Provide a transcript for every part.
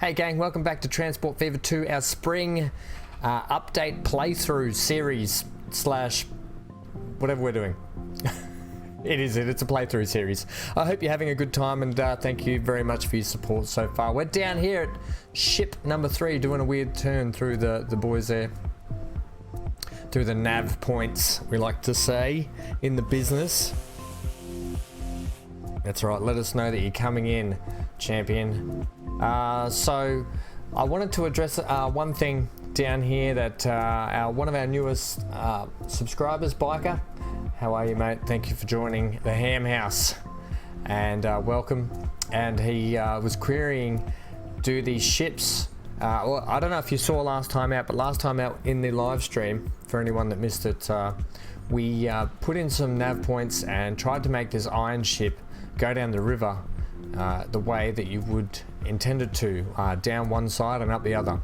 Hey gang, welcome back to Transport Fever 2, our spring update playthrough series slash whatever we're doing. It's a playthrough series. I hope you're having a good time, and thank you very much for your support so far. We're down here at ship number 3 doing a weird turn through the boys there. Through the nav points, we like to say in the business. That's right, let us know that you're coming in, champion. So I wanted to address one thing down here that one of our newest subscribers, Biker. How are you, mate? Thank you for joining the Ham House, and welcome. And he was querying, do these ships, well, I don't know if you saw last time out, but last time out in the live stream, for anyone that missed it, we put in some nav points and tried to make this iron ship go down the river the way that you would intended to, down one side and up the other.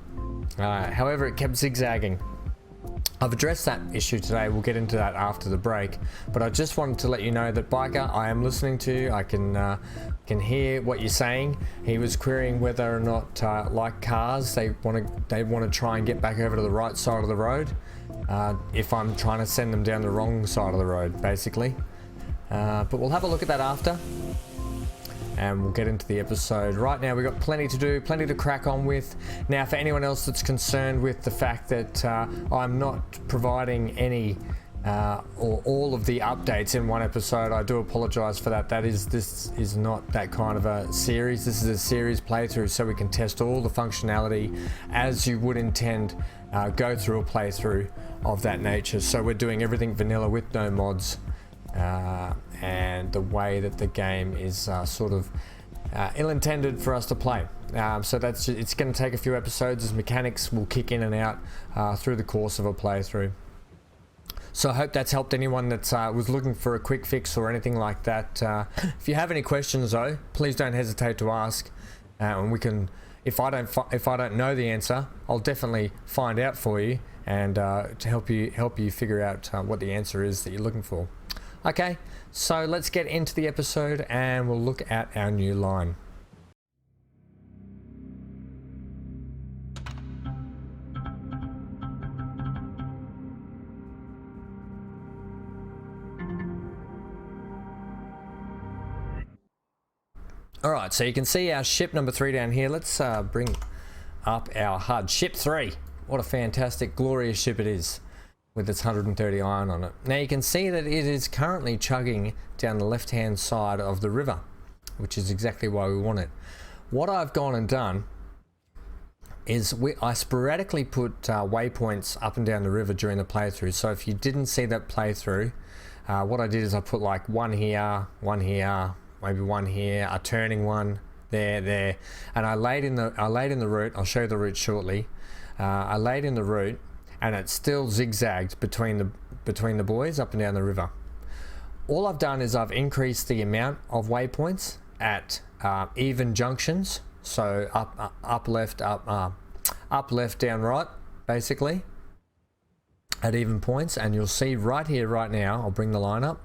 However, it kept zigzagging. I've addressed that issue today. We'll get into that after the break, but I just wanted to let you know that, Biker, I am listening to you. I can hear what you're saying. He was querying whether or not, like cars, they want to try and get back over to the right side of the road, if I'm trying to send them down the wrong side of the road, basically. But we'll have a look at that after, and we'll get into the episode. Right now we've got plenty to do, plenty to crack on with. Now, for anyone else that's concerned with the fact that I'm not providing any or all of the updates in one episode, I do apologize for that. This is not that kind of a series. This is a series playthrough, so we can test all the functionality as you would intend, go through a playthrough of that nature. So we're doing everything vanilla with no mods. And the way that the game is sort of ill-intended for us to play. So it's going to take a few episodes as mechanics will kick in and out through the course of a playthrough. So I hope that's helped anyone that was looking for a quick fix or anything like that. If you have any questions though, please don't hesitate to ask, and we can. If I don't know the answer, I'll definitely find out for you, and to help you figure out what the answer is that you're looking for. Okay, so let's get into the episode and we'll look at our new line. Alright, so you can see our ship number 3 down here. Let's bring up our HUD. Ship 3. What a fantastic, glorious ship it is, with its 130 iron on it. Now you can see that it is currently chugging down the left hand side of the river, which is exactly why we want it. What I've gone and done is I sporadically put waypoints up and down the river during the playthrough. So if you didn't see that playthrough, what I did is I put like one here, maybe one here, a turning one there, and I laid in the route. I'll show you the route shortly. I laid in the route, and it still zigzagged between the boys up and down the river. All I've done is I've increased the amount of waypoints at even junctions, so up left, down right, basically at even points. And you'll see right here, right now, I'll bring the line up,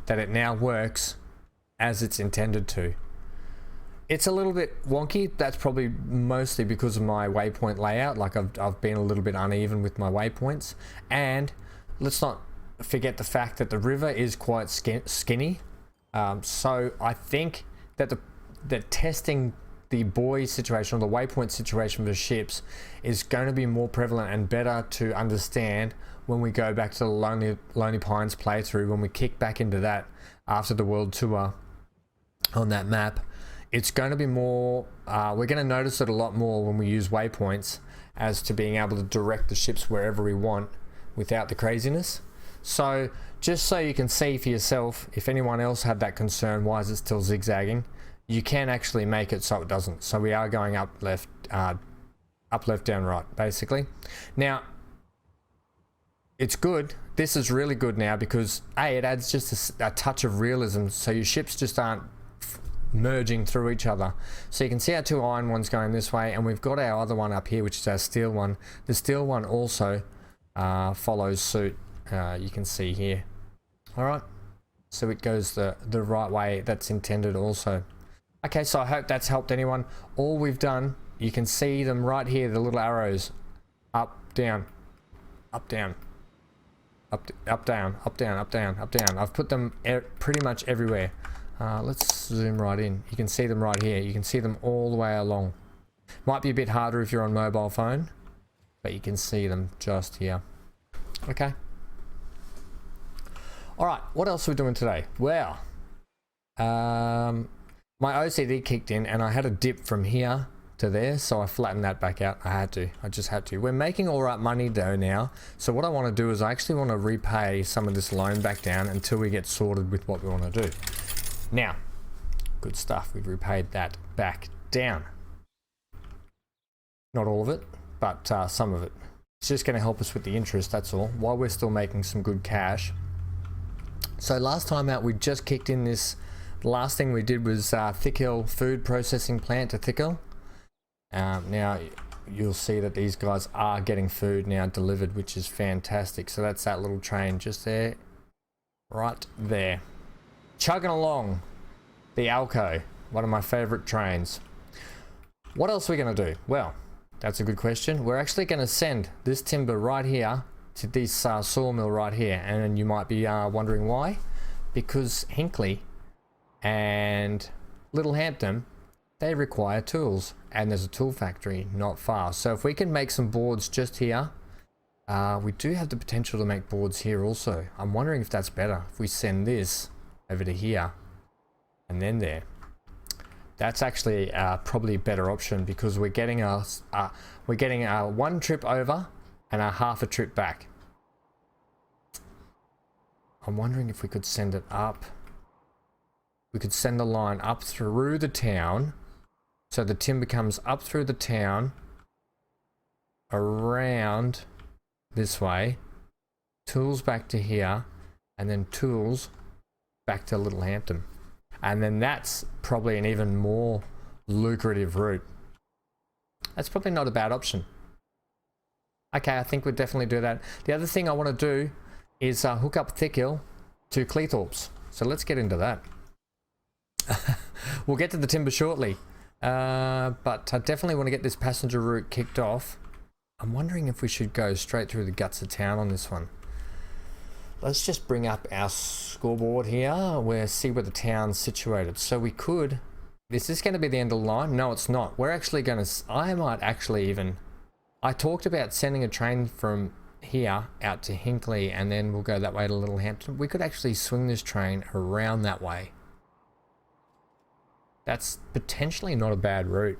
that it now works as it's intended to. It's a little bit wonky. That's probably mostly because of my waypoint layout. Like I've been a little bit uneven with my waypoints. And let's not forget the fact that the river is quite skinny. So I think that that testing the buoy situation or the waypoint situation for ships is going to be more prevalent and better to understand when we go back to the Lonely Pines playthrough, when we kick back into that after the world tour on that map. It's going to be more, we're going to notice it a lot more when we use waypoints as to being able to direct the ships wherever we want without the craziness. So just so you can see for yourself, if anyone else had that concern, why is it still zigzagging, you can actually make it so it doesn't. So we are going up left, down right, basically. Now, it's good. This is really good now because it adds just a touch of realism, so your ships just aren't merging through each other. So you can see our 2 iron ones going this way, and we've got our other one up here, which is our steel one. The steel one also follows suit, you can see here. Alright, so it goes the right way that's intended also. Okay, so I hope that's helped anyone. All we've done, you can see them right here, the little arrows. Up, down, up, down. Up, down, up, down, up, down, up, down. I've put them pretty much everywhere. Let's zoom right in. You can see them right here. You can see them all the way along. Might be a bit harder if you're on mobile phone, but you can see them just here. Okay. All right, what else are we doing today? Well, my OCD kicked in and I had a dip from here to there, so I flattened that back out. I just had to. We're making all right money though now, so what I want to do is I actually want to repay some of this loan back down until we get sorted with what we want to do. Now, good stuff, we've repaid that back down. Not all of it, but some of it. It's just going to help us with the interest, that's all, while we're still making some good cash. So last time out we just kicked in this. The last thing we did was Thickhill food processing plant to Thickhill. Now you'll see that these guys are getting food now delivered, which is fantastic. So that's that little train just there, right there, chugging along. The Alco, one of my favorite trains. What else are we going to do? Well, that's a good question. We're actually going to send this timber right here to this sawmill right here, and you might be wondering why. Because Hinckley and Littlehampton, they require tools, and there's a tool factory not far. So if we can make some boards just here, we do have the potential to make boards here also. I'm wondering if that's better if we send this over to here and then there. That's actually probably a better option, because we're getting a one trip over and a half a trip back. I'm wondering if we could send it up. We could send the line up through the town, so the timber comes up through the town, around this way, tools back to here, and then tools back to Littlehampton. And then that's probably an even more lucrative route. That's probably not a bad option. Okay, I think we'll definitely do that. The other thing I want to do is hook up Thickhill to Cleethorpes. So let's get into that. We'll get to the timber shortly. But I definitely want to get this passenger route kicked off. I'm wondering if we should go straight through the guts of town on this one. Let's just bring up our scoreboard here, where see where the town's situated. So we could, is this going to be the end of the line? No, it's not. We're actually going to, I might actually even, I talked about sending a train from here out to Hinckley, and then we'll go that way to Littlehampton. We could actually swing this train around that way. That's potentially not a bad route.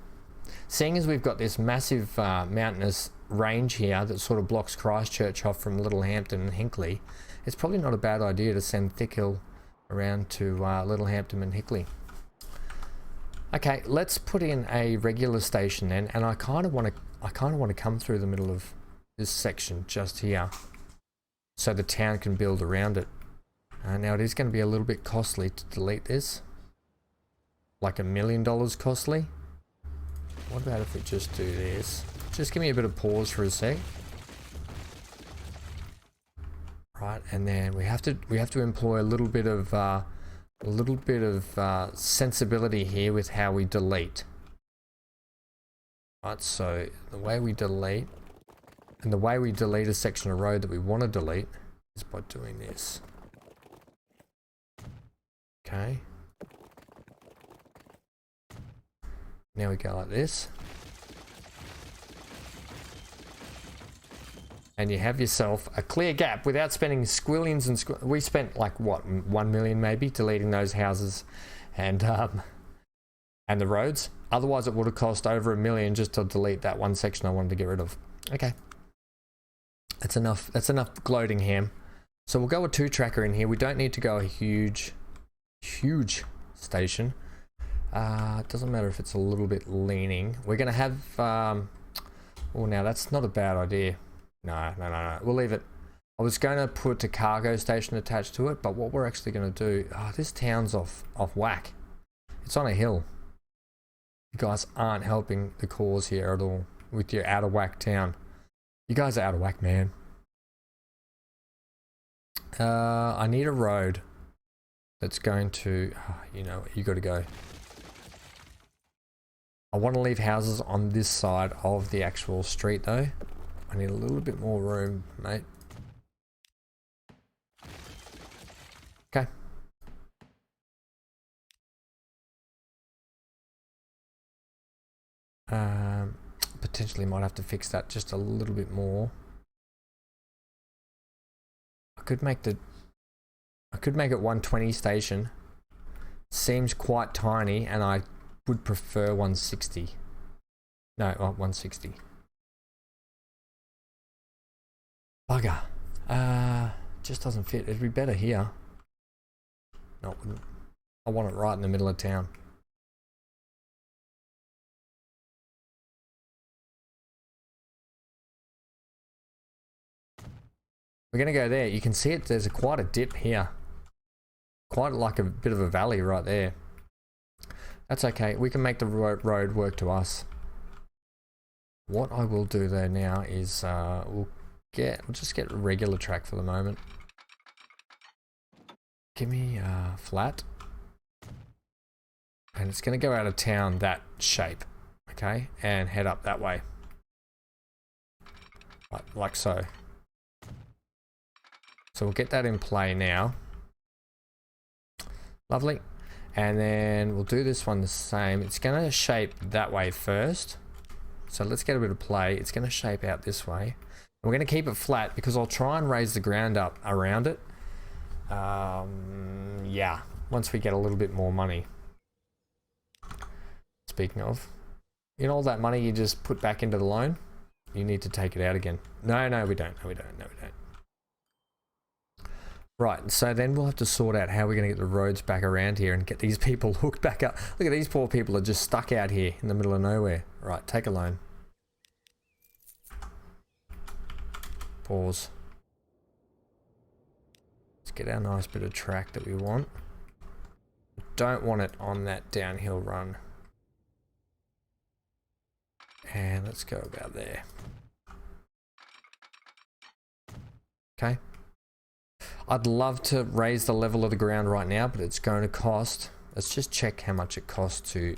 Seeing as we've got this massive mountainous range here that sort of blocks Christchurch off from Littlehampton and Hinckley, it's probably not a bad idea to send Thickhill around to Littlehampton and Hinckley. Okay, let's put in a regular station then, and I kind of want to come through the middle of this section just here, so the town can build around it. Now it is going to be a little bit costly to delete this, like $1 million costly. What about if we just do this? Just give me a bit of pause for a sec. Right, and then we have to employ a little bit of sensibility here with how we delete. Right, so the way we delete, and the way we delete a section of road that we want to delete, is by doing this. Okay. Now we go like this. And you have yourself a clear gap without spending squillions and we spent like what, 1 million maybe deleting those houses and the roads. Otherwise it would have cost over $1 million just to delete that one section I wanted to get rid of. Okay, that's enough gloating, Ham. So we'll go with 2-tracker in here. We don't need to go a huge station. It doesn't matter if it's a little bit leaning. We're gonna have oh, now that's not a bad idea. No, we'll leave it. I was going to put a cargo station attached to it, but what we're actually going to do, this town's off whack. It's on a hill. You guys aren't helping the cause here at all with your out of whack town. You guys are out of whack, man. I need a road that's going to, you know, you got to go. I want to leave houses on this side of the actual street though. I need a little bit more room, mate. Okay. Potentially might have to fix that just a little bit more. I could make it 120 station. Seems quite tiny, and I would prefer 160. No, 160. Bugger. Just doesn't fit. It'd be better here. No, it wouldn't. I want it right in the middle of town. We're going to go there. You can see it. There's quite a dip here. Quite like a bit of a valley right there. That's okay. We can make the road work to us. What I will do there now is we'll just get a regular track for the moment. Give me flat. And it's going to go out of town that shape. Okay. And head up that way. Like so. So we'll get that in play now. Lovely. And then we'll do this one the same. It's going to shape that way first. So let's get a bit of play. It's going to shape out this way. And we're going to keep it flat because I'll try and raise the ground up around it. Yeah, once we get a little bit more money. Speaking of, you know all that money you just put back into the loan? You need to take it out again. No, we don't. No, we don't. Right, so then we'll have to sort out how we're going to get the roads back around here and get these people hooked back up. Look at these poor people are just stuck out here in the middle of nowhere. Right, take a loan. Pause. Let's get our nice bit of track that we want. Don't want it on that downhill run. And let's go about there. Okay. I'd love to raise the level of the ground right now, but it's going to cost. Let's just check how much it costs to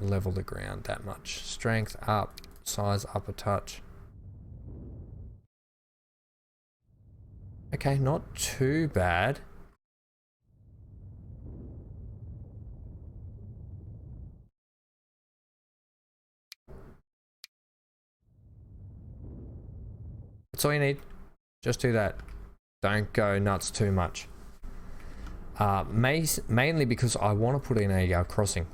level the ground that much. Strength up, size up a touch. Okay, not too bad. That's all you need. Just do that. Don't go nuts too much. Mainly because I want to put in a crossing.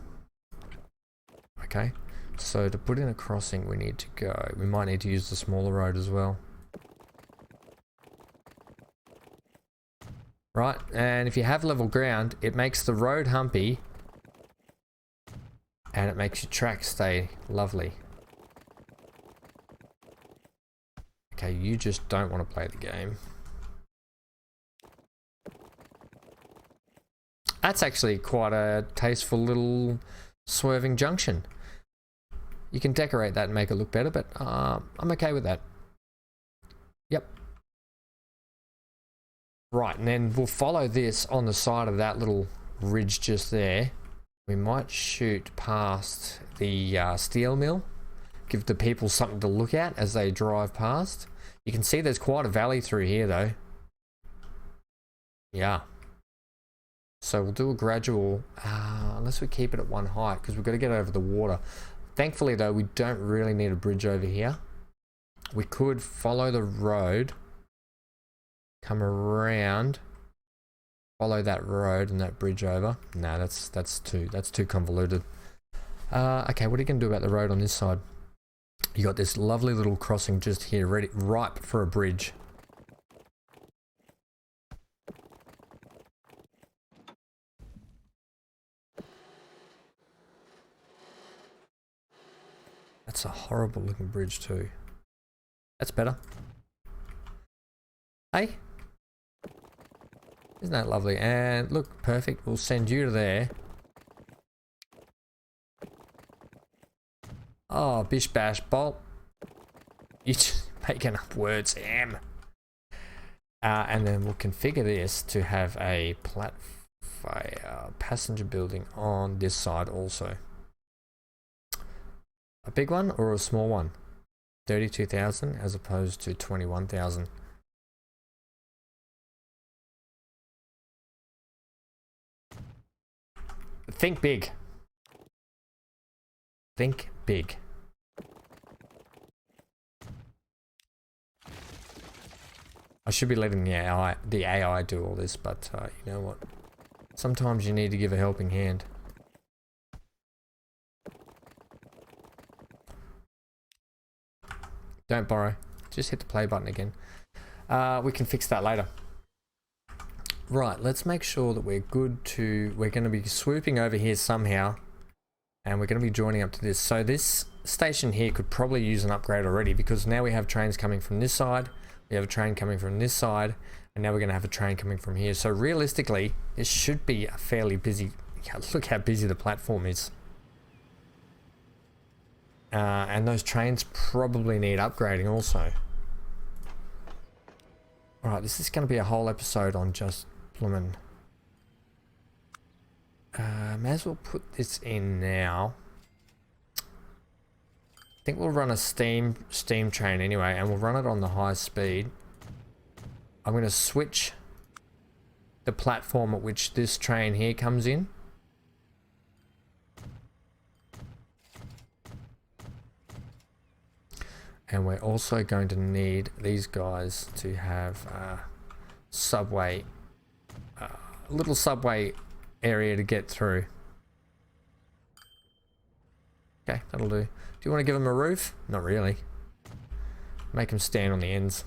Okay, so to put in a crossing we need to go. We might need to use the smaller road as well. Right, and if you have level ground, it makes the road humpy. And it makes your track stay lovely. Okay, you just don't want to play the game. That's actually quite a tasteful little swerving junction. You can decorate that and make it look better, but I'm okay with that. Yep. Right, and then we'll follow this on the side of that little ridge just there. We might shoot past the steel mill. Give the people something to look at as they drive past. You can see there's quite a valley through here though. Yeah. So we'll do a gradual, unless we keep it at one height, because we've got to get over the water. Thankfully though, we don't really need a bridge over here. We could follow the road, come around, follow that road and that bridge over. Nah, that's too convoluted. Okay, what are you going to do about the road on this side? You got this lovely little crossing just here, ready, ripe for a bridge. That's a horrible looking bridge too. That's better. Hey? Isn't that lovely? And look, perfect. We'll send you to there. Oh, bish bash bolt. You're just making up words, Em. And then we'll configure this to have a passenger building on this side also. A big one or a small one? 32,000 as opposed to 21,000. Think big. Think big. I should be letting the AI do all this, but you know what? Sometimes you need to give a helping hand. Don't borrow. Just hit the play button again. We can fix that later. Right, let's make sure that we're good to... We're going to be swooping over here somehow. And we're going to be joining up to this. So this station here could probably use an upgrade already, because now we have trains coming from this side. We have a train coming from this side. And now we're going to have a train coming from here. So realistically, this should be a fairly busy... Look how busy the platform is. And those trains probably need upgrading also. Alright, this is going to be a whole episode on just bloomin'. May as well put this in now. I think we'll run a steam train anyway, and we'll run it on the high speed. I'm going to switch the platform at which this train here comes in. And we're also going to need these guys to have subway, a little subway area to get through. Okay, that'll do. Do you want to give them a roof? Not really. Make them stand on the ends.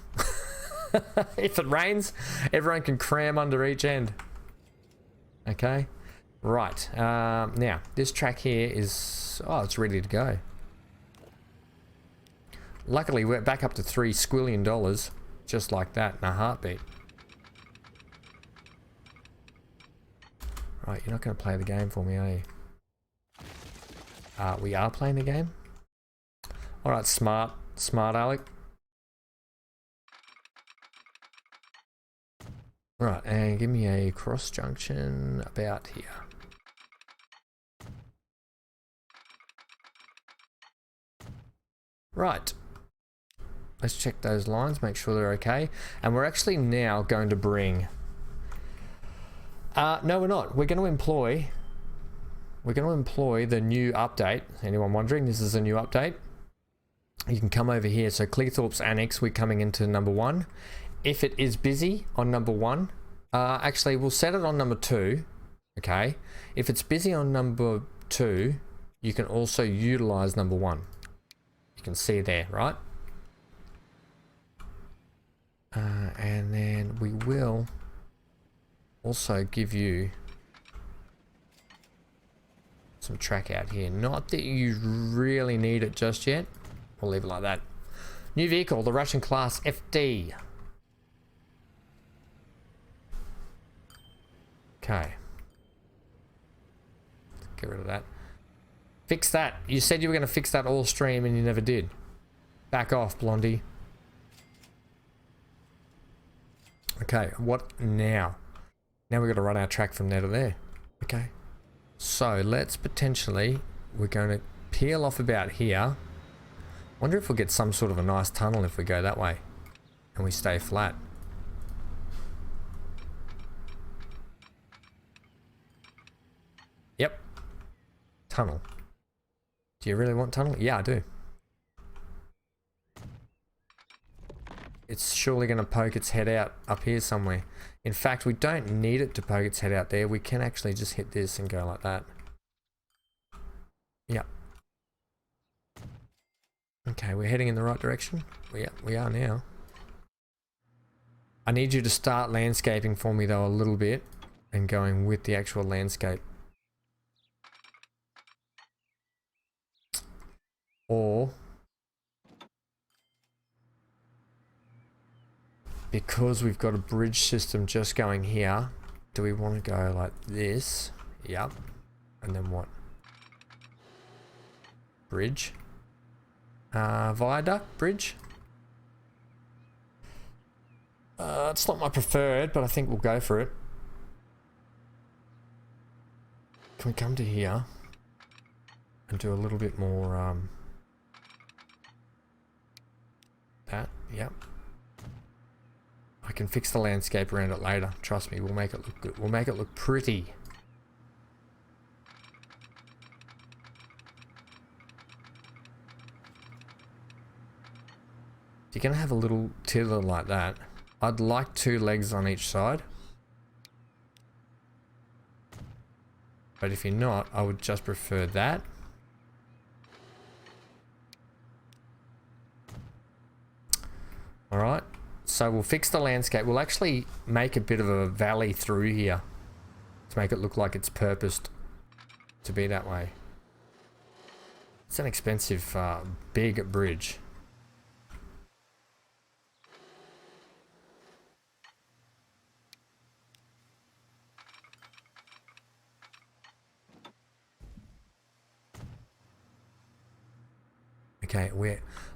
If it rains, everyone can cram under each end. Okay, right. Now, this track here is... Oh, it's ready to go. Luckily, we're back up to $3 squillion, just like that, in a heartbeat. Right, you're not going to play the game for me, are you? We are playing the game. Alright, smart Alec. Right, and give me a cross junction about here. Right. Let's check those lines, make sure they're okay. And we're actually now going to bring... no, we're not. We're going to employ the new update. Anyone wondering? This is a new update. You can come over here. So Cleethorpes Annex, we're coming into number 1. If it is busy on number 1, actually we'll set it on number 2. Okay. If it's busy on number 2, you can also utilize number 1. You can see there, right? And then we will also give you some track out here. Not that you really need it just yet. We'll leave it like that. New vehicle, the Russian class FD. Okay. Get rid of that. Fix that. You said you were going to fix that all stream and you never did. Back off, Blondie. Okay, what now? Now we've got to run our track from there to there. Okay. So let's potentially, we're going to peel off about here. Wonder if we'll get some sort of a nice tunnel if we go that way. And we stay flat. Yep. Tunnel. Do you really want tunnel? Yeah, I do. It's surely going to poke its head out up here somewhere. In fact, we don't need it to poke its head out there. We can actually just hit this and go like that. Yep. Okay, we're heading in the right direction. We are now. I need you to start landscaping for me though a little bit and going with the actual landscape. Or because we've got a bridge system just going here, do we want to go like this? Yep. And then what? Bridge. Viaduct bridge. It's not my preferred, but I think we'll go for it. Can we come to here and do a little bit more Yep. I can fix the landscape around it later. Trust me, we'll make it look good. We'll make it look pretty. You're going to have a little tiller like that. I'd like 2 legs on each side. But if you're not, I would just prefer that. Alright, so we'll fix the landscape. We'll actually make a bit of a valley through here to make it look like it's purposed to be that way. It's an expensive, big bridge. Okay,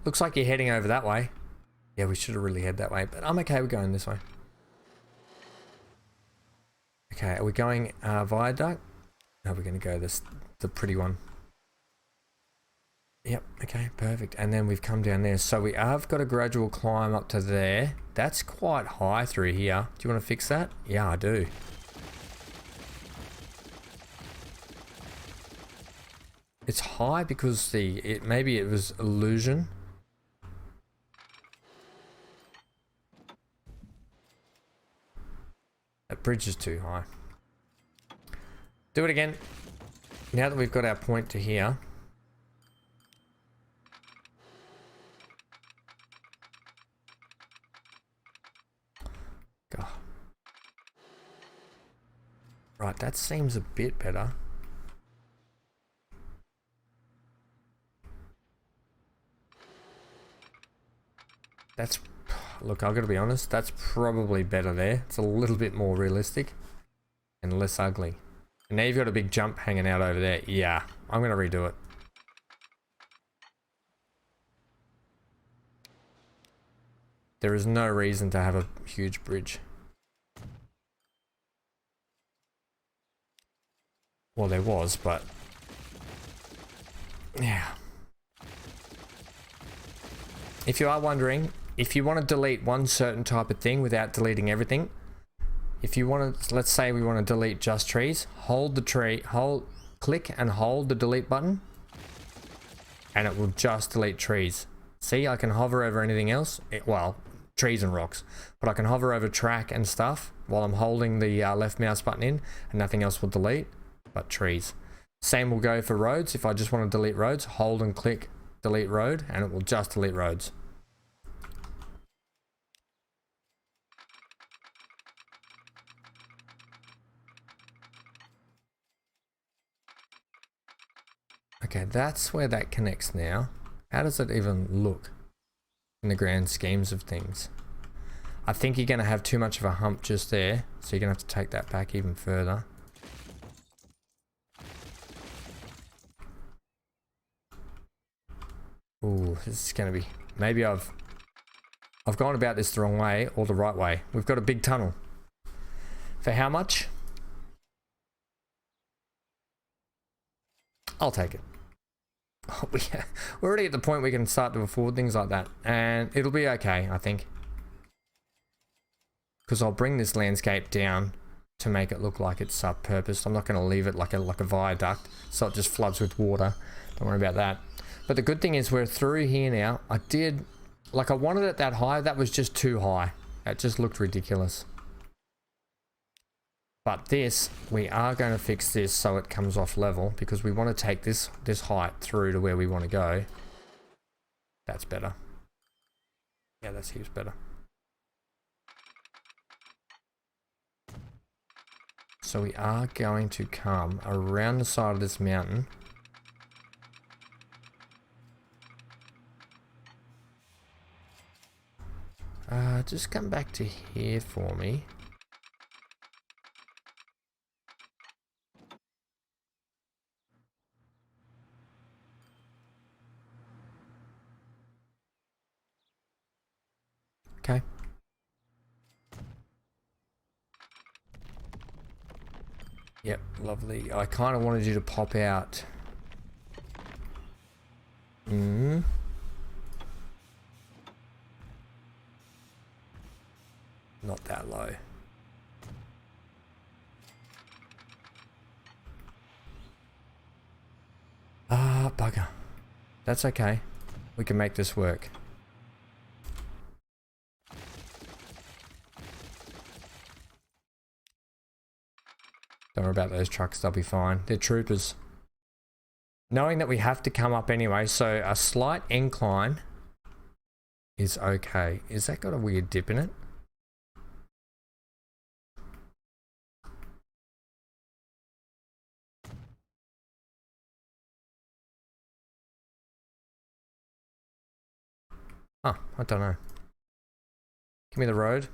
looks like you're heading over that way. Yeah, we should have really head that way, but I'm okay with going this way. Okay, are we going viaduct? No, we're going to go the pretty one. Yep, okay, perfect. And then we've come down there. So we have got a gradual climb up to there. That's quite high through here. Do you want to fix that? Yeah, I do. It's high because maybe it was illusion. That bridge is too high. Do it again. Now that we've got our point to here. God. Right, that seems a bit better. That's, look, I've got to be honest, that's probably better there. It's a little bit more realistic and less ugly. And now you've got a big jump hanging out over there. Yeah, I'm going to redo it. There is no reason to have a huge bridge. Well, there was, but yeah. If you are wondering, if you want to delete one certain type of thing without deleting everything, if you want to, let's say we want to delete just trees, hold the tree, click and hold the delete button, and it will just delete trees. See, I can hover over anything else, well, trees and rocks, but I can hover over track and stuff while I'm holding the left mouse button in, and nothing else will delete but trees. Same will go for roads. If I just want to delete roads, hold and click delete road, and it will just delete roads. Okay, that's where that connects now. How does it even look in the grand schemes of things? I think you're going to have too much of a hump just there, so you're going to have to take that back even further. Ooh, this is going to be... Maybe I've gone about this the wrong way or the right way. We've got a big tunnel. For how much? I'll take it. We're already at the point we can start to afford things like that, and it'll be okay, I think, because I'll bring this landscape down to make it look like it's purposed. I'm not going to leave it like a viaduct so it just floods with water. Don't worry about that. But the good thing is we're through here now. I wanted it that high. That was just too high. It just looked ridiculous. But this, we are going to fix this so it comes off level, because we want to take this height through to where we want to go. That's better. Yeah, that's heaps better. So we are going to come around the side of this mountain. Just come back to here for me. Okay. Yep, lovely. I kind of wanted you to pop out. Not that low. Ah, bugger. That's okay. We can make this work. Don't worry about those trucks, they'll be fine. They're troopers. Knowing that we have to come up anyway, so a slight incline is okay. Is that got a weird dip in it? Oh, I don't know. Give me the road.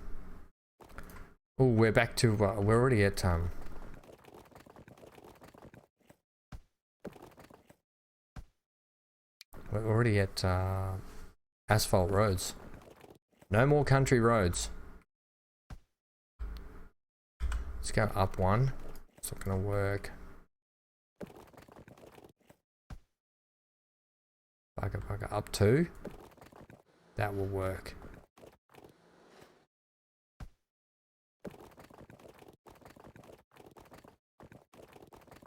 Oh, we're back to, we're already at, we're already at, asphalt roads. No more country roads. Let's go up one. It's not gonna work. Bugger, bugger. Up two. That will work.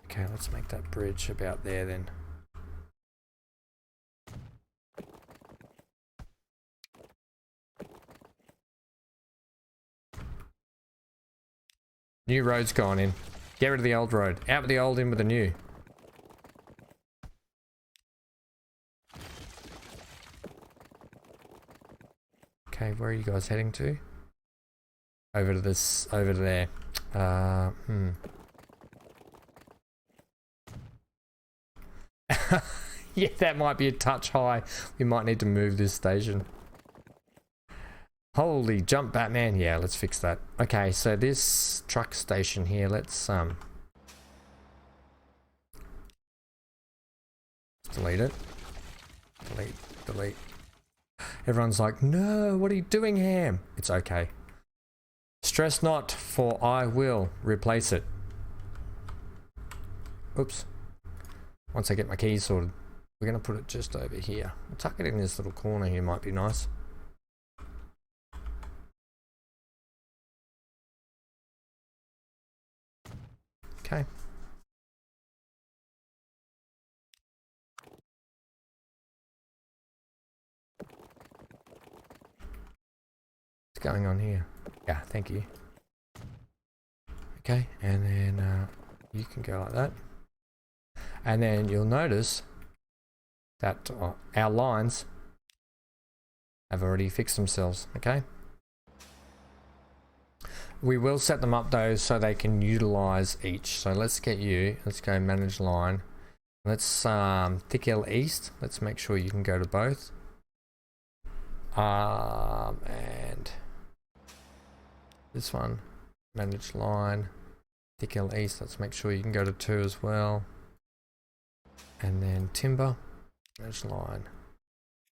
Okay, let's make that bridge about there then. New road's gone in. Get rid of the old road. Out with the old, in with the new. Okay, where are you guys heading to? Over to this, over to there. Yeah, that might be a touch high. We might need to move this station. Holy jump, Batman. Yeah, let's fix that. Okay, so this truck station here, let's delete it. Delete, delete. Everyone's like, no, what are you doing, Ham? It's okay. Stress not, for I will replace it. Oops. Once I get my keys sorted, we're going to put it just over here. We'll tuck it in this little corner here, might be nice. Okay. What's going on here? Yeah, thank you. Okay, and then you can go like that. And then you'll notice that our lines have already fixed themselves, okay? We will set them up though so they can utilize each. So let's get you, let's go manage line. Let's thick L east. Let's make sure you can go to both. And this one, manage line, thick L east. Let's make sure you can go to 2 as well. And then timber, manage line,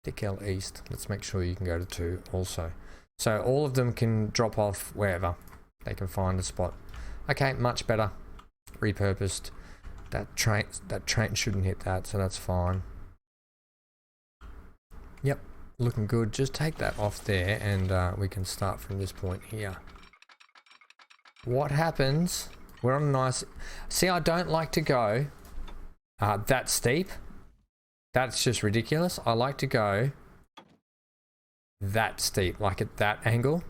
thick L east. Let's make sure you can go to 2 also. So all of them can drop off wherever they can find a spot. Okay, much better. Repurposed. That train shouldn't hit that, so that's fine. Yep, looking good. Just take that off there and we can start from this point here. What happens? We're on a nice... See, I don't like to go that steep. That's just ridiculous. I like to go that steep, like at that angle.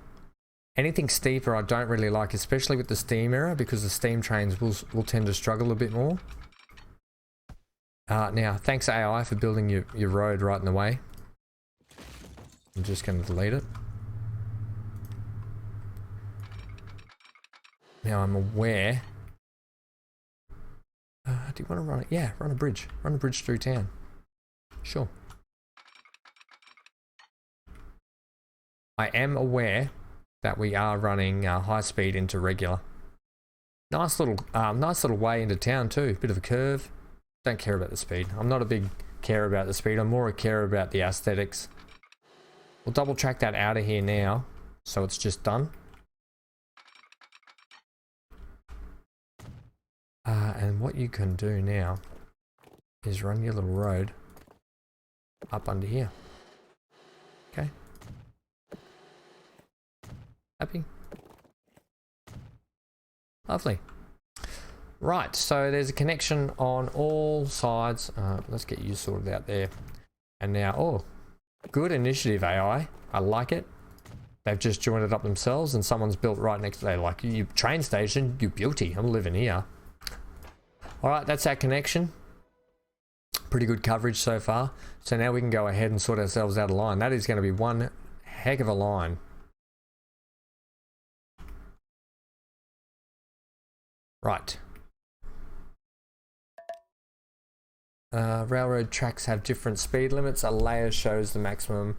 Anything steeper I don't really like, especially with the steam era, because the steam trains will tend to struggle a bit more. Now, thanks AI for building your road right in the way. I'm just going to delete it. Now I'm aware. Do you want to run it? Yeah, run a bridge. Run a bridge through town. Sure. I am aware that we are running high speed into regular. Nice little way into town too. Bit of a curve. Don't care about the speed. I'm not a big care about the speed. I'm more a care about the aesthetics. We'll double track that out of here now, so it's just done. And what you can do now is run your little road up under here. Okay. Happy? Lovely. Right, so there's a connection on all sides. Let's get you sorted out there. And now, oh, good initiative, AI. I like it. They've just joined it up themselves and someone's built right next to it. Like, you train station, you beauty, I'm living here. All right, that's our connection. Pretty good coverage so far. So now we can go ahead and sort ourselves out a line. That is going to be one heck of a line. Right. Railroad tracks have different speed limits. A layer shows the maximum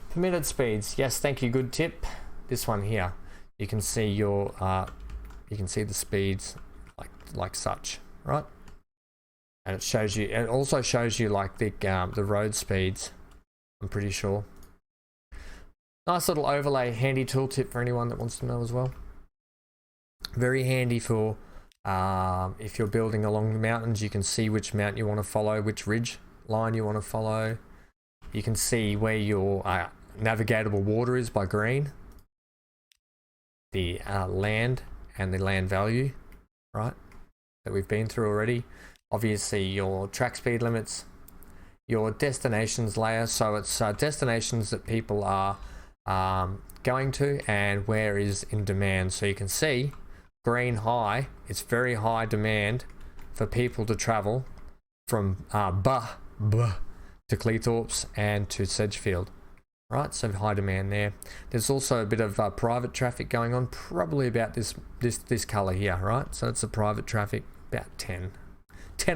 permitted speeds. Yes, thank you. Good tip. This one here, you can see your, you can see the speeds like such, right? And it shows you. It also shows you like the road speeds. I'm pretty sure. Nice little overlay, handy tooltip for anyone that wants to know as well. Very handy for if you're building along the mountains. You can see which mountain you want to follow, which ridge line you want to follow. You can see where your navigatable water is by green, the land and the land value, right, that we've been through already. Obviously your track speed limits, your destinations layer, so it's destinations that people are going to and where is in demand. So you can see green high, it's very high demand for people to travel from to Cleethorpes and to Sedgefield. Right, so high demand there. There's also a bit of private traffic going on, probably about this color here, right? So it's a private traffic, about 10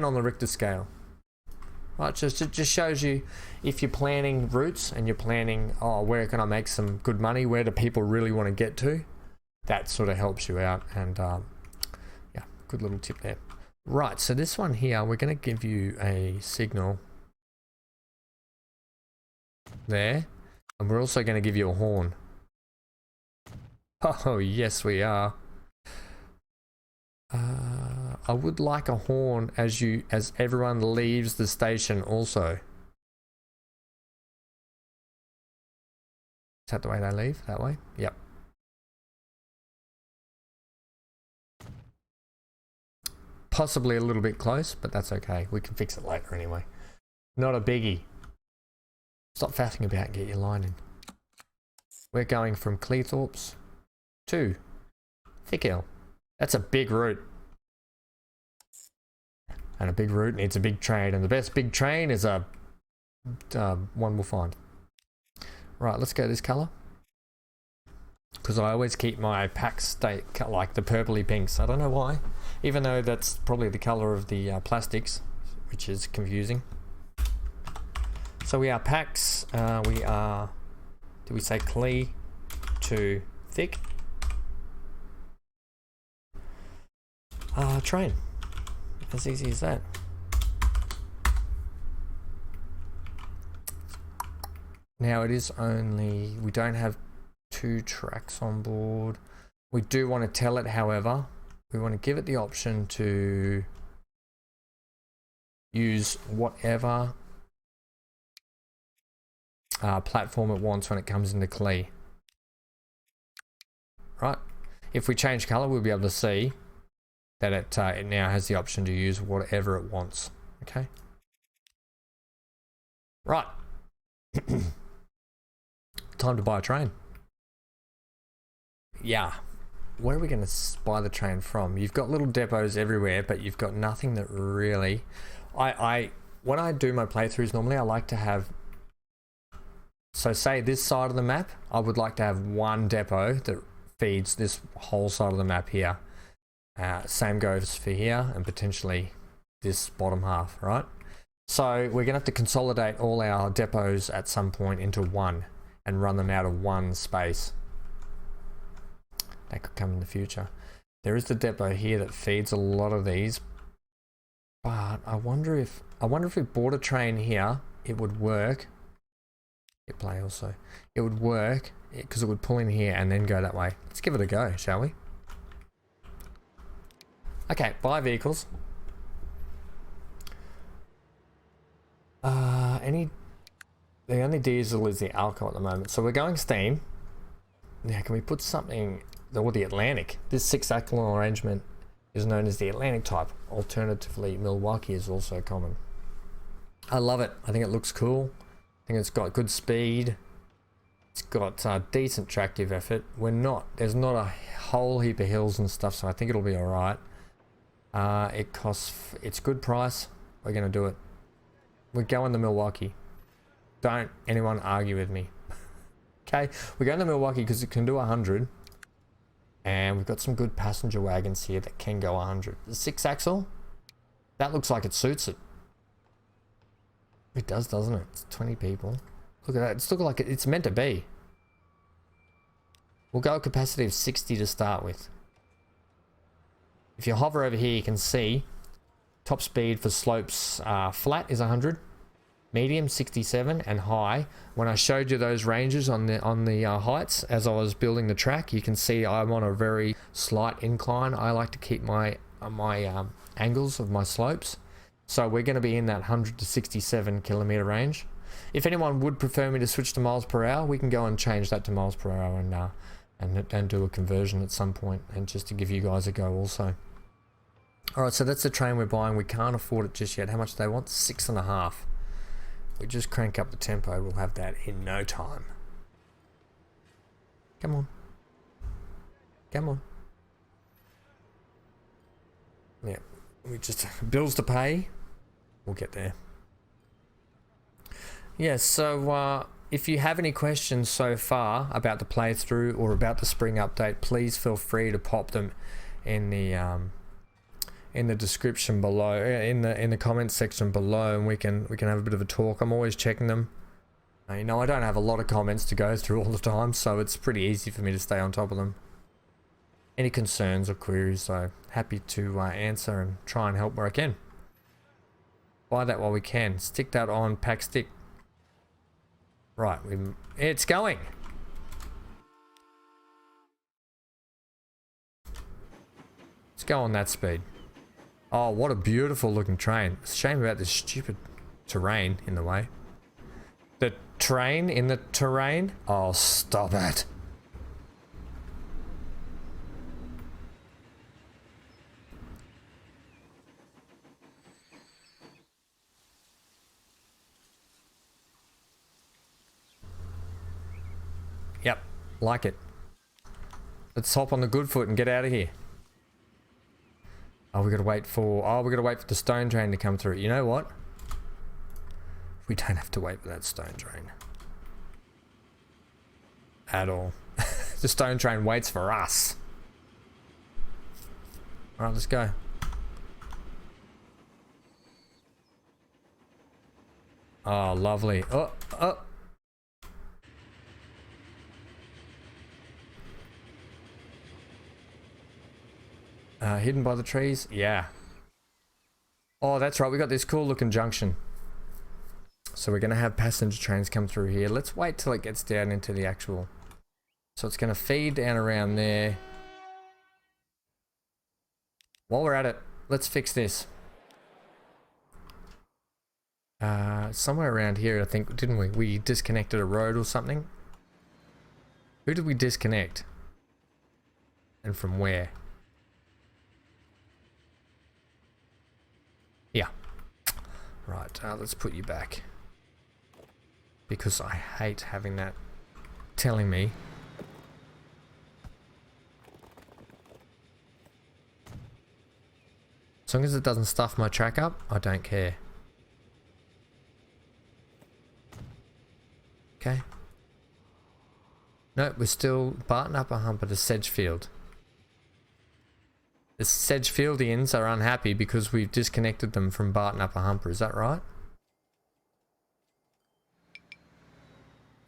on the Richter scale. Right, just shows you if you're planning routes and you're planning, oh, where can I make some good money? Where do people really want to get to? That sort of helps you out, and yeah, good little tip there. Right, so this one here, we're going to give you a signal there. And we're also going to give you a horn. Oh, yes, we are. I would like a horn as everyone leaves the station also. Is that the way they leave? That way? Yep. Possibly a little bit close, but that's okay. We can fix it later anyway. Not a biggie. Stop faffing about and get your line in. We're going from Cleethorpes to Thickhill. That's a big route. And a big route needs a big train. And the best big train is a one we'll find. Right, let's go this colour. Because I always keep my pack state like the purpley pinks. I don't know why. Even though that's probably the colour of the plastics, which is confusing. So we are packs, we are, did we say Clee to thick? Train, as easy as that. Now it is only, we don't have 2 tracks on board. We do want to tell it, however, we want to give it the option to use whatever platform it wants when it comes into Clee. Right, if we change color, we'll be able to see that it now has the option to use whatever it wants. Okay, right. Time to buy a train. Yeah, where are we going to buy the train from? You've got little depots everywhere, but you've got nothing that really, when I do my playthroughs, normally I like to have, so say this side of the map, I would like to have one depot that feeds this whole side of the map here. Same goes for here and potentially this bottom half, right? So we're gonna have to consolidate all our depots at some point into one and run them out of one space. That could come in the future. There is the depot here that feeds a lot of these, but I wonder if we bought a train here, it would work. Hit play also. It would work because it would pull in here and then go that way. Let's give it a go, shall we? Okay, buy vehicles. The only diesel is the Alco at the moment, so we're going steam. Now, can we put something, or the Atlantic? This 6-axle arrangement is known as the Atlantic type. Alternatively, Milwaukee is also common. I love it. I think it looks cool. I think it's got good speed. It's got decent tractive effort. There's not a whole heap of hills and stuff, so I think it'll be alright. It's good price. We're going to do it. We're going to Milwaukee. Don't anyone argue with me. Okay, we're going to Milwaukee because it can do 100. And we've got some good passenger wagons here that can go 100. The 6-axle, that looks like it suits it. It does, doesn't it? It's 20 people. Look at that. It's looking like it's meant to be. We'll go a capacity of 60 to start with. If you hover over here, you can see top speed for slopes flat is 100, medium 67, and high. When I showed you those ranges on the heights as I was building the track, you can see I'm on a very slight incline. I like to keep my angles of my slopes. So we're going to be in that 100 to 67 kilometer range. If anyone would prefer me to switch to miles per hour, we can go and change that to miles per hour and do a conversion at some point, and just to give you guys a go also. Alright, so that's the train we're buying. We can't afford it just yet. How much do they want? 6.5. We just crank up the tempo, we'll have that in no time. Come on. Come on. Yeah, we just bills to pay. We'll get there. Yeah, so if you have any questions so far about the playthrough or about the spring update, please feel free to pop them in the description below, in the comments section below, and we can have a bit of a talk. I'm always checking them. You know, I don't have a lot of comments to go through all the time, so it's pretty easy for me to stay on top of them. Any concerns or queries, so happy to answer and try and help where I can. Buy that while we can. Stick that on, pack stick. Right, it's going. Let's go on that speed. Oh, what a beautiful looking train. It's a shame about this stupid terrain in the way. The train in the terrain? Oh, stop it. Yep, like it. Let's hop on the good foot and get out of here. Oh, we gotta wait for the stone train to come through. You know what? We don't have to wait for that stone train. At all. The stone train waits for us. Alright, let's go. Oh, lovely. Oh, oh. Hidden by the trees? Yeah. Oh, that's right. We got this cool looking junction. So we're going to have passenger trains come through here. Let's wait till it gets down into the actual... So it's going to feed down around there. While we're at it, let's fix this. Somewhere around here, I think, didn't we? We disconnected a road or something. Who did we disconnect? And from where? Yeah. Right, let's put you back. Because I hate having that telling me. As long as it doesn't stuff my track up, I don't care. Okay. No, we're still Barton Upper Humper to Sedgefield. The Sedgefieldians are unhappy because we've disconnected them from Barton Upper Humper, is that right?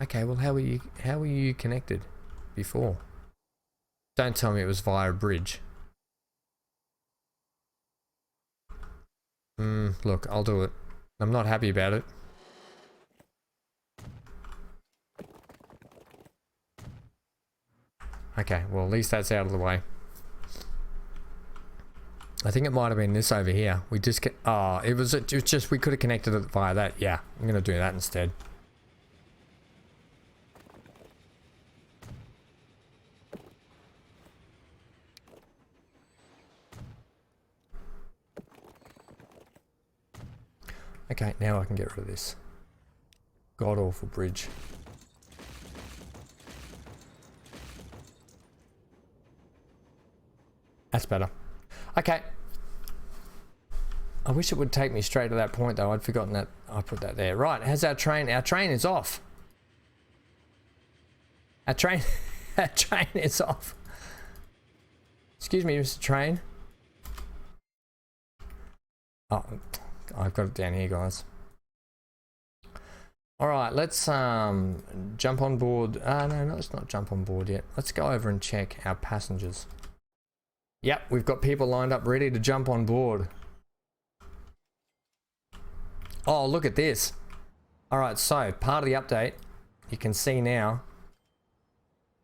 Okay, well how were you connected before? Don't tell me it was via a bridge. Look, I'll do it. I'm not happy about it. Okay, well at least that's out of the way. I think it might have been this over here. We just it was just we could have connected it via that. Yeah, I'm gonna do that instead. Okay, now I can get rid of this god-awful bridge. That's better. Okay. I wish it would take me straight to that point though. I'd forgotten that I put that there. Right, how's our train? Our train is off. Our train is off. Excuse me, Mr. Train. Oh, I've got it down here, guys. All right, let's jump on board. No, let's not jump on board yet. Let's go over and check our passengers. Yep, we've got people lined up ready to jump on board. Oh, look at this. All right, so part of the update, you can see now,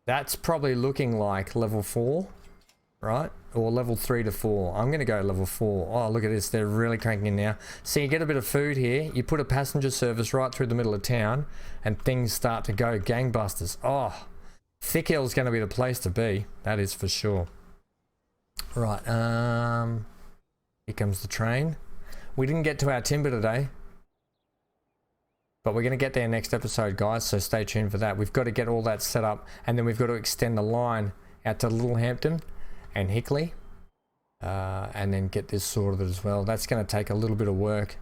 that's probably looking like level 4, right? Or level 3 to 4. I'm going to go level 4. Oh, look at this. They're really cranking in now. So you get a bit of food here. You put a passenger service right through the middle of town and things start to go gangbusters. Oh, Thick Hill's going to be the place to be. That is for sure. Right, here comes the train. We didn't get to our timber today, but we're going to get there next episode, guys, so stay tuned for that. We've got to get all that set up, and then we've got to extend the line out to Littlehampton and Hickley, and then get this sorted as well. That's going to take a little bit of work.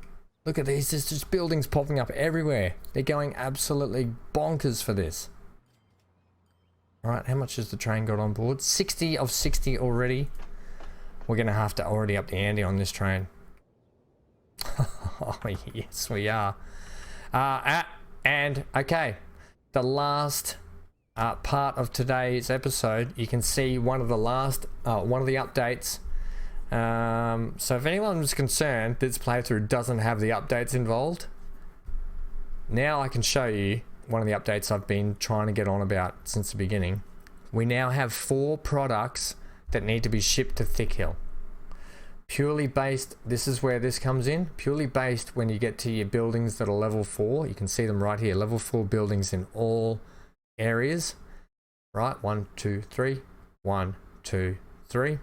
Look at these, there's just buildings popping up everywhere. They're going absolutely bonkers for this. All right, how much has the train got on board? 60 of 60 already. We're going to have to already up the ante on this train. Oh, yes, we are. And, okay, the last part of today's episode, you can see one of the updates. So if anyone's concerned this playthrough doesn't have the updates involved, now I can show you one of the updates I've been trying to get on about since the beginning. We now have 4 products that need to be shipped to Thick Hill. Purely based, this is where this comes in, purely based when you get to your buildings that are level 4. You can see them right here, level 4 buildings in all areas. Right, 1, 2, 3, 1, 2, 3.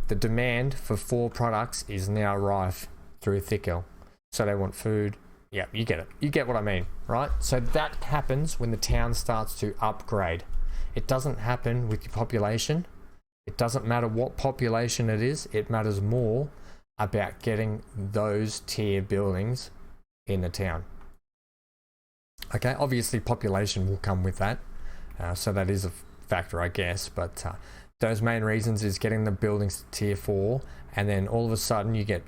The demand for 4 products is now rife through Thick Hill. So they want food. Yeah, you get it. You get what I mean, right? So that happens when the town starts to upgrade. It doesn't happen with your population. It doesn't matter what population it is. It matters more about getting those tier buildings in the town. Okay, obviously population will come with that. So that is a factor, I guess. But those main reasons is getting the buildings to tier 4. And then all of a sudden you get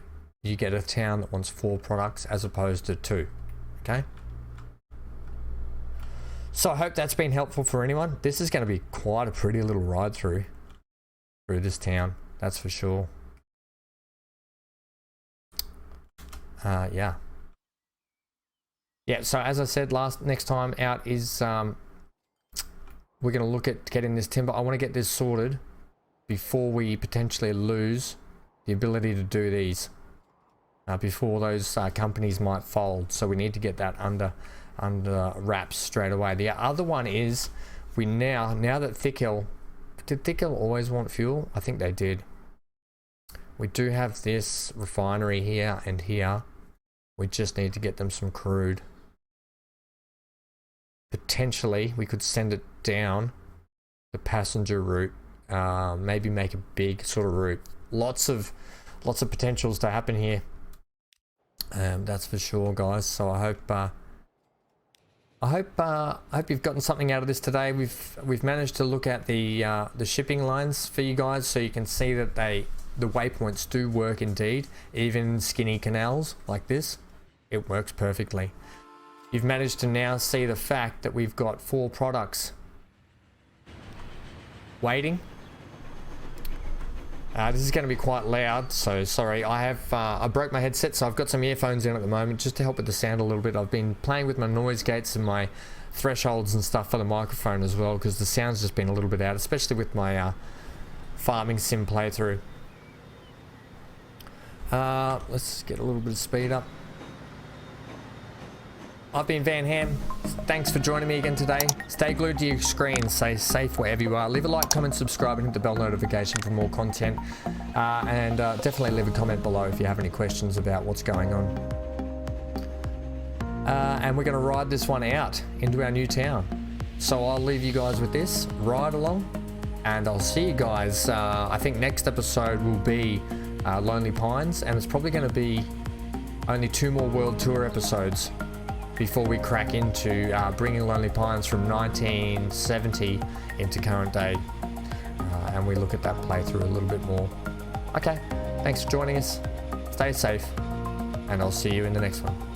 a town that wants 4 products as opposed to 2. Okay? So I hope that's been helpful for anyone. This is going to be quite a pretty little ride through this town. That's for sure. Yeah. Yeah, so as I said, next time out is we're going to look at getting this timber. I want to get this sorted before we potentially lose the ability to do these. Before those companies might fold, so we need to get that under wraps straight away. The other one is now that Thick Hill, did Thick Hill always want fuel? I think they did. We do have this refinery here and here. We just need to get them some crude. Potentially we could send it down the passenger route, maybe make a big sort of route. Lots of potentials to happen here. That's for sure, guys. So I hope you've gotten something out of this today. We've managed to look at the shipping lines for you guys, so you can see that the waypoints do work indeed, even skinny canals like this. It works perfectly. You've managed to now see the fact that we've got 4 products waiting. This is going to be quite loud, so sorry. I broke my headset, so I've got some earphones in at the moment just to help with the sound a little bit. I've been playing with my noise gates and my thresholds and stuff for the microphone as well, because the sound's just been a little bit out, especially with my farming sim playthrough. Let's get a little bit of speed up. I've been Van Ham. Thanks for joining me again today. Stay glued to your screen. Stay safe wherever you are. Leave a like, comment, subscribe, and hit the bell notification for more content. And definitely leave a comment below if you have any questions about what's going on. and we're going to ride this one out into our new town. So I'll leave you guys with this ride along, and I'll see you guys. I think next episode will be Lonely Pines, and it's probably going to be only 2 more World Tour episodes before we crack into bringing Lonely Pines from 1970 into current day, and we look at that playthrough a little bit more. Okay, thanks for joining us. Stay safe, and I'll see you in the next one.